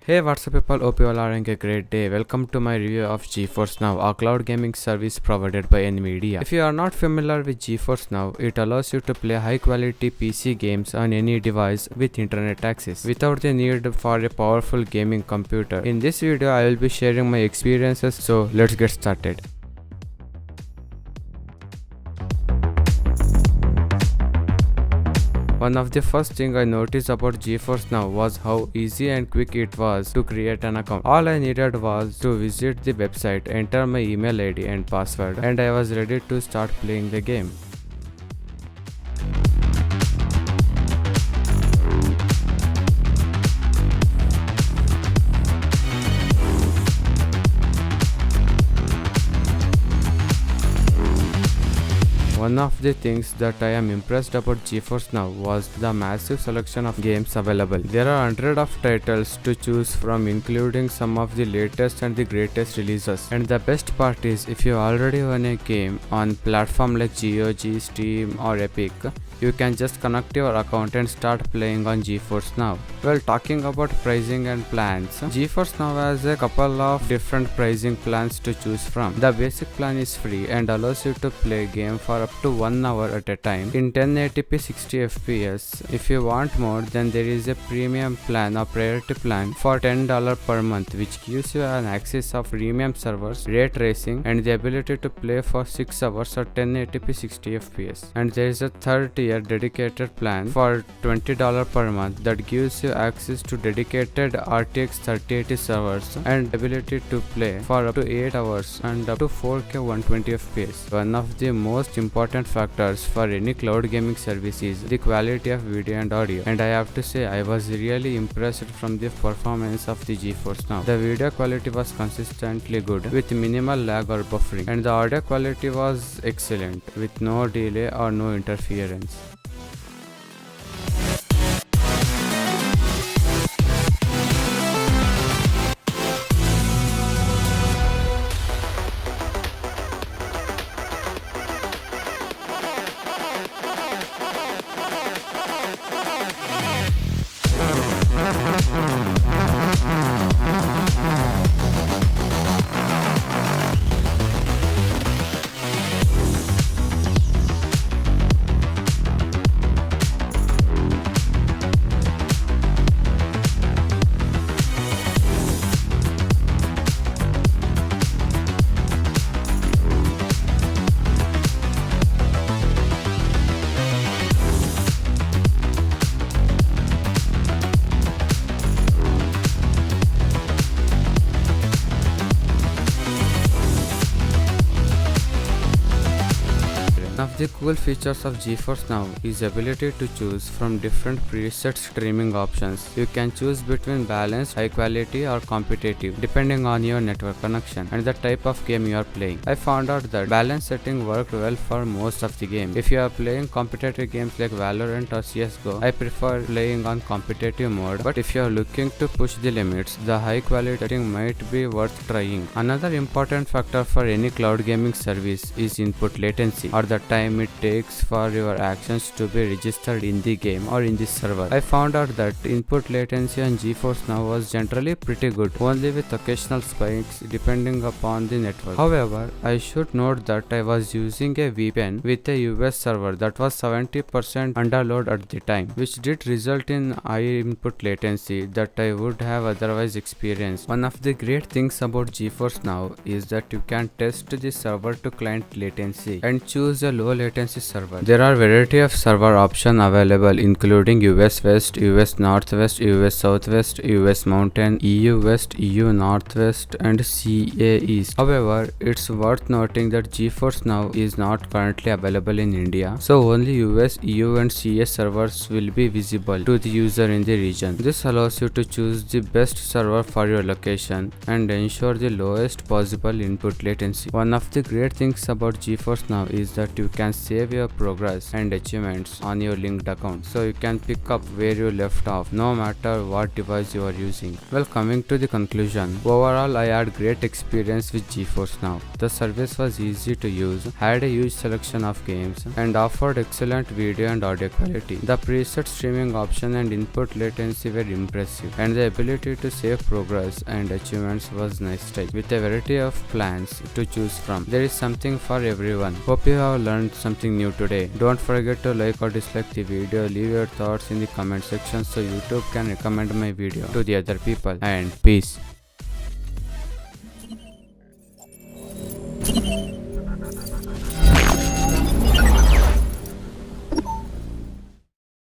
Hey, what's up people, hope you all are having a great day. Welcome to my review of GeForce Now, a cloud gaming service provided by NVIDIA. If you are not familiar with GeForce Now, it allows you to play high quality PC games on any device with internet access without the need for a powerful gaming computer. In this video, I will be sharing my experiences, so let's get started. One of the first things I noticed about GeForce Now was how easy and quick it was to create an account. All I needed was to visit the website, enter my email ID and password, and I was ready to start playing the game. One of the things that I am impressed about GeForce Now was the massive selection of games available. There are hundreds of titles to choose from, including some of the latest and the greatest releases. And the best part is, if you already own a game on platforms like GOG, Steam or Epic, you can just connect your account and start playing on GeForce Now. Well, talking about pricing and plans, GeForce Now has a couple of different pricing plans to choose from. The basic plan is free and allows you to play game for up to 1 hour at a time in 1080p 60 fps. If you want more, then there is a premium plan or priority plan for $10 per month, which gives you an access of premium servers, ray tracing, and the ability to play for 6 hours at 1080p 60 fps. And there is a third tier dedicated plan for $20 per month that gives you access to dedicated RTX 3080 servers and ability to play for up to 8 hours and up to 4K 120 fps. One of the most important factors for any cloud gaming service is the quality of video and audio, and I have to say I was really impressed from the performance of the GeForce Now. The video quality was consistently good with minimal lag or buffering, and the audio quality was excellent with no delay or no interference. One of the cool features of GeForce Now is ability to choose from different preset streaming options. You can choose between balanced, high quality or competitive depending on your network connection and the type of game you are playing. I found out that balance setting worked well for most of the game. If you are playing competitive games like Valorant or CSGO, I prefer playing on competitive mode, but if you are looking to push the limits, the high quality setting might be worth trying. Another important factor for any cloud gaming service is input latency, or the time it takes for your actions to be registered in the game or in the server. I found out that input latency on GeForce Now was generally pretty good, only with occasional spikes depending upon the network. However, I should note that I was using a VPN with a US server that was 70% under load at the time, which did result in high input latency that I would have otherwise experienced. One of the great things about GeForce Now is that you can test the server to client latency and choose a low latency server. There are variety of server options available, including US West, US Northwest, US Southwest, US Mountain, EU West, EU Northwest, and CA East. However, it's worth noting that GeForce Now is not currently available in India, so only US, EU, and CA servers will be visible to the user in the region. This allows you to choose the best server for your location and ensure the lowest possible input latency. One of the great things about GeForce Now is that you can can save your progress and achievements on your linked account, so you can pick up where you left off no matter what device you are using. Well, coming to the conclusion, overall I had great experience with GeForce Now. The service was easy to use, had a huge selection of games, and offered excellent video and audio quality. The preset streaming option and input latency were impressive, and the ability to save progress and achievements was nice touch. With a variety of plans to choose from, there is something for everyone. Hope you have learned something new today. Don't forget to like or dislike the video. Leave your thoughts in the comment section so YouTube can recommend my video to the other people. And peace.